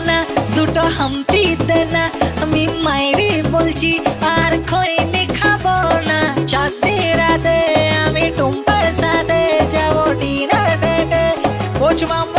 না, দুটো হাম্পি দে না। আমি মাইরি বলছি আর খৈনি খাবো না। চাঁদনি রাতে আমি টুম্পার সাথে যাবো ডিনার ডেটে। কোচ মামা